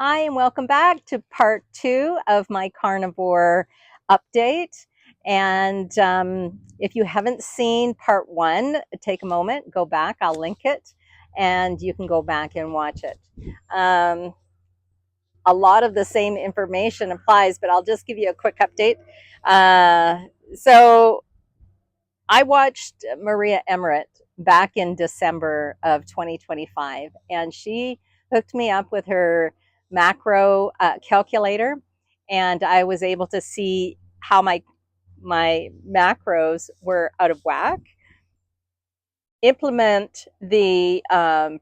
Hi, and welcome back to part 2 of my carnivore update. And if you haven't seen part 1, take a moment, go back, I'll link it, and you can go back and watch it. Um, a lot of the same information applies, but I'll just give you a quick update. So I watched Maria Emmerich back in December of 2025, and she hooked me up with her macro calculator, and I was able to see how my macros were out of whack. Implement the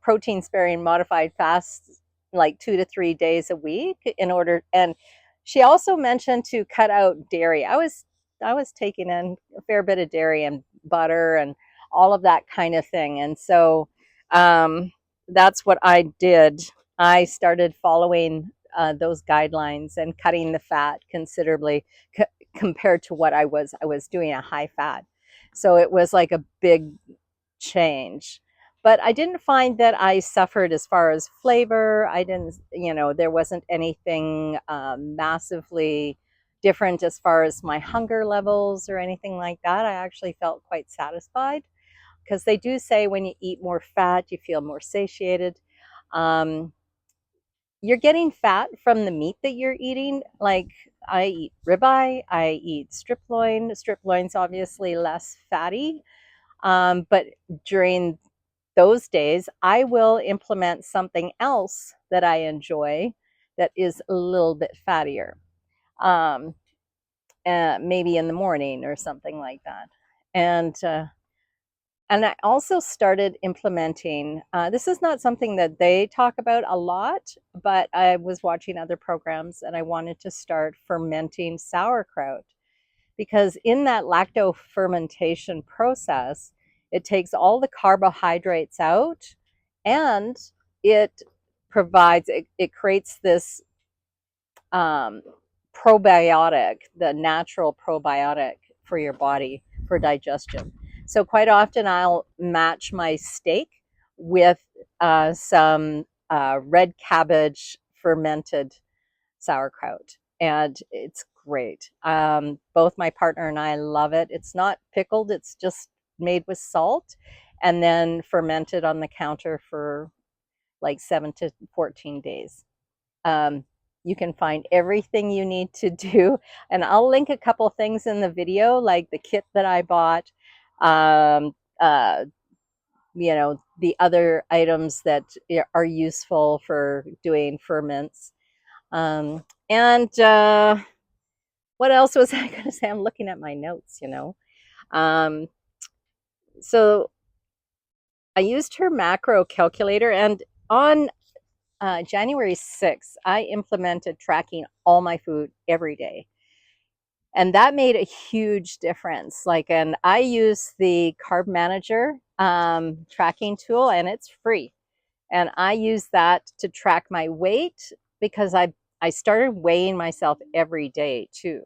protein sparing modified fast like 2 to 3 days a week in order. And she also mentioned to cut out dairy. I was taking in a fair bit of dairy and butter and all of that kind of thing. And so that's what I did. I started following those guidelines and cutting the fat considerably compared to what I was doing a high fat. So it was like a big change. But I didn't find that I suffered as far as flavor. I didn't, there wasn't anything massively different as far as my hunger levels or anything like that. I actually felt quite satisfied because they do say when you eat more fat, you feel more satiated. Um, you're getting fat from the meat that you're eating. Like I eat ribeye, I eat strip loin. Strip loin's obviously less fatty, but during those days, I will implement something else that I enjoy that is a little bit fattier, um, maybe in the morning or something like that. And I also started implementing. This is not something that they talk about a lot, but I was watching other programs and I wanted to start fermenting sauerkraut because in that lacto fermentation process, it takes all the carbohydrates out and it it creates this um, probiotic, the natural probiotic for your body for digestion. So quite often I'll match my steak with some red cabbage fermented sauerkraut, and it's great. Both my partner and I love it. It's not pickled, it's just made with salt and then fermented on the counter for like 7 to 14 days. Um, you can find everything you need to do, and I'll link a couple things in the video, like the kit that I bought, um, uh, the other items that are useful for doing ferments. And what else was I going to say? I'm looking at my notes. Um, so I used her macro calculator, and on January 6th, I implemented tracking all my food every day. And that made a huge difference. And I use the Carb Manager tracking tool, and it's free. And I use that to track my weight because I started weighing myself every day too,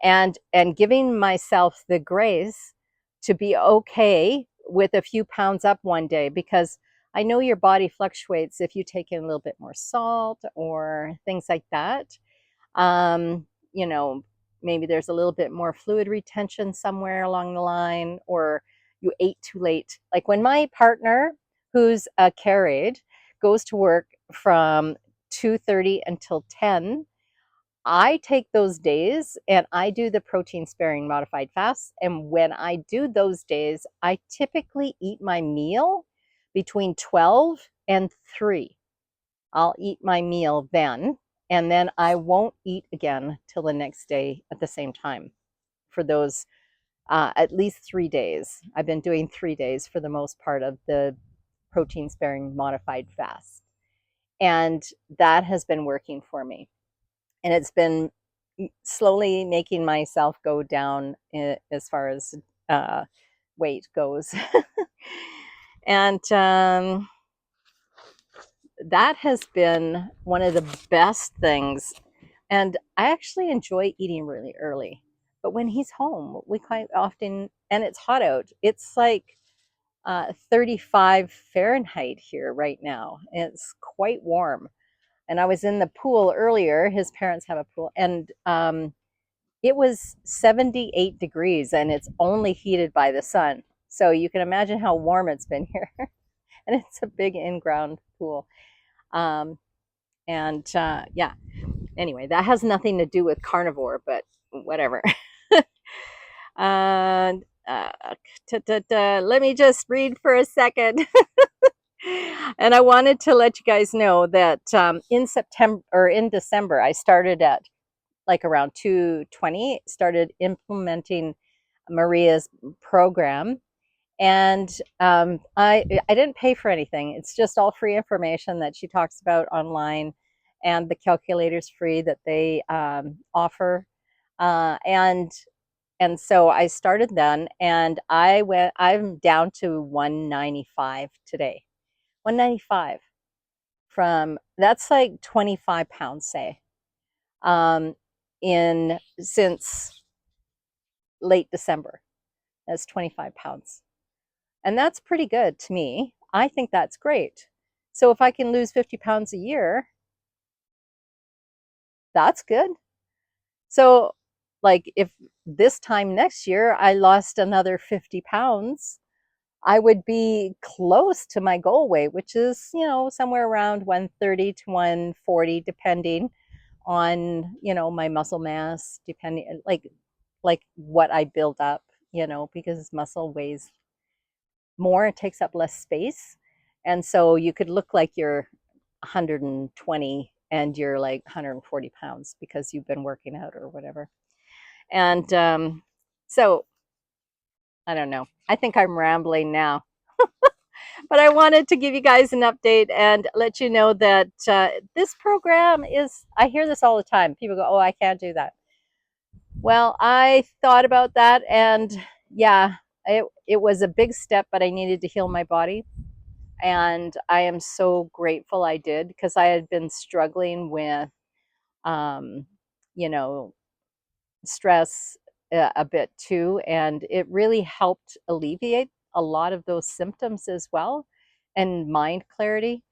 and giving myself the grace to be okay with a few pounds up one day, because I know your body fluctuates if you take in a little bit more salt or things like that. Um, you know, maybe there's a little bit more fluid retention somewhere along the line, or you ate too late. Like when my partner, who's a carried, goes to work from 2:30 until 10, I take those days and I do the protein sparing modified fast. And when I do those days, I typically eat my meal between 12 and 3. I'll eat my meal then, and then I won't eat again till the next day at the same time for those at least 3 days. I've been doing 3 days for the most part of the protein sparing modified fast. And that has been working for me. And it's been slowly making myself go down as far as uh, weight goes. And that has been one of the best things. And I actually enjoy eating really early. But when he's home, we quite often, and it's hot out, it's like 35 Fahrenheit here right now. It's quite warm. And I was in the pool earlier. His parents have a pool, and it was 78 degrees, and it's only heated by the sun. So you can imagine how warm it's been here. And it's a big in-ground pool. Um, and yeah, anyway, that has nothing to do with carnivore, but whatever. And let me just read for a second. And I wanted to let you guys know that in September or in December, I started at like around 2:20, started implementing Maria's program. And I didn't pay for anything. It's just all free information that she talks about online, and the calculator's free that they offer. And so I started then, and I'm down to 195 today. 195 from that's like 25 pounds, say, um, in since late December. That's 25 pounds. And that's pretty good to me. I think that's great. So if I can lose 50 pounds a year, that's good. So, like, if this time next year I lost another 50 pounds, I would be close to my goal weight, which is, somewhere around 130 to 140, depending on, my muscle mass, depending like what I build up, because muscle weighs more, it takes up less space. And so you could look like you're 120 and you're like 140 pounds because you've been working out or whatever. And so I don't know. I think I'm rambling now. But I wanted to give you guys an update and let you know that this program is, I hear this all the time. People go, oh, I can't do that. Well, I thought about that, and yeah, it was a big step, but I needed to heal my body. And I am so grateful I did, because I had been struggling with, um, you know, stress a bit too. And it really helped alleviate a lot of those symptoms as well, and mind clarity.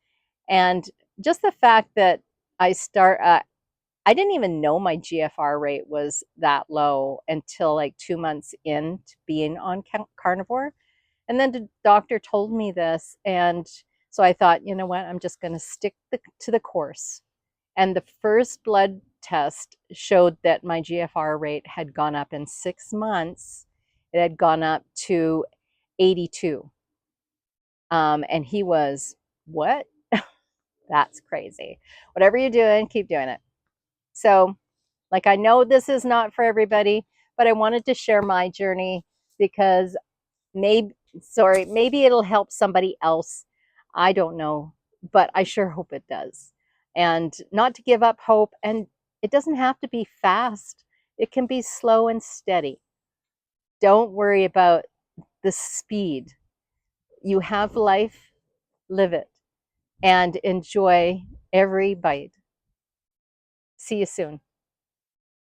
And just the fact that I didn't even know my GFR rate was that low until like 2 months into being on carnivore. And then the doctor told me this. And so I thought, you know what, I'm just going to stick to the course. And the first blood test showed that my GFR rate had gone up in 6 months. It had gone up to 82. And he was, what? That's crazy. Whatever you're doing, keep doing it. So, like, I know this is not for everybody, but I wanted to share my journey because maybe it'll help somebody else. I don't know, but I sure hope it does. And not to give up hope. And it doesn't have to be fast, it can be slow and steady. Don't worry about the speed. You have life, live it, and enjoy every bite. See you soon.